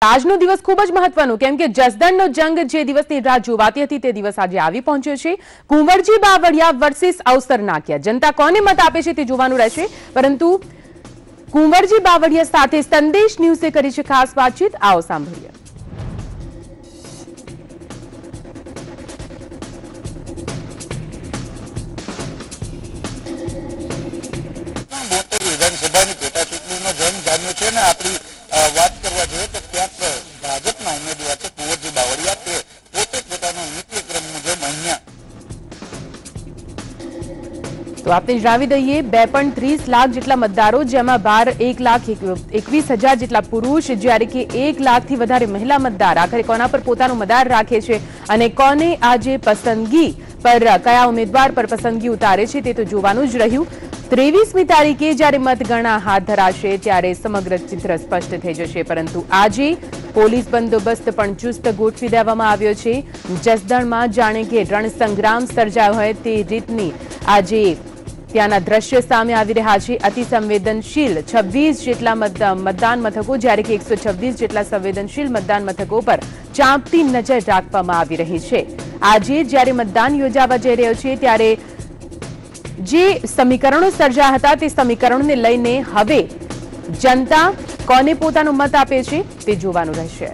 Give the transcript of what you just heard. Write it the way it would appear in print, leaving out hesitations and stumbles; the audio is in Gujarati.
આજનો દિવસ ખૂબ જ મહત્વનો કેમ કે જસદણનો જંગ જે દિવસની રાહ જોવાતી હતી તે દિવસ આજે આવી પહોંચ્યો છે। કુંવરજી બાવળિયા વર્સિસ અવસર નાખ્યા। જનતા કોને મત આપે છે તે જોવાનું રહેશે, પરંતુ કુંવરજી બાવળિયા સાથે સંદેશ ન્યૂઝે કરી છે ખાસ વાતચીત। આવો સાંભળીએ। વિધાનસભાની પેટા ચૂંટણીનો જંગ જામ્યો છે ને આપણી વાત કરવા જોઈએ તો ક્યાંક ભાજપના ઉમેદવાર છે કુંવરજી બાવળિયા તે પોતે પોતાનો નિત્યક્રમ મુજબ અહીંયા તો આપને જણાવી દઈએ 2.30 લાખ જેટલા મતદારો, જેમાં 1,21,000 જેટલા પુરુષ, જ્યારે કે 1 લાખથી વધારે મહિલા મતદાર આખરે કોના પર પોતાનો મતદાર રાખે છે અને કોને આજે પસંદગી પર કયા ઉમેદવાર પર પસંદગી ઉતારે છે તે તો જોવાનું જ રહ્યું। 23મી તારીખે જ્યારે મતગણના હાથ ધરાશે ત્યારે સમગ્ર ચિત્ર સ્પષ્ટ થઈ જશે, પરંતુ આજે પોલીસ બંદોબસ્ત પણ ચુસ્ત ગોઠવી દેવામાં આવ્યો છે। જસદણમાં જાણે કે રણસંગ્રામ સર્જાયો હોય તે રીતની આજે ત્યાંના દ્રશ્ય સામે આવી રહ્યા છે। અતિ સંવેદનશીલ 26 જેટલા મતદાન મથકો, જ્યારે કે 126 જેટલા સંવેદનશીલ મતદાન મથકો પર ચાંપતી નજર રાખવામાં આવી રહી છે। આજે જ્યારે મતદાન યોજાવા જઈ રહ્યો છે ત્યારે જે સમીકરણો સર્જાયા હતા તે સમીકરણોને લઈને હવે જનતા કોને પોતાનો મત આપે છે તે જોવાનું રહેશે।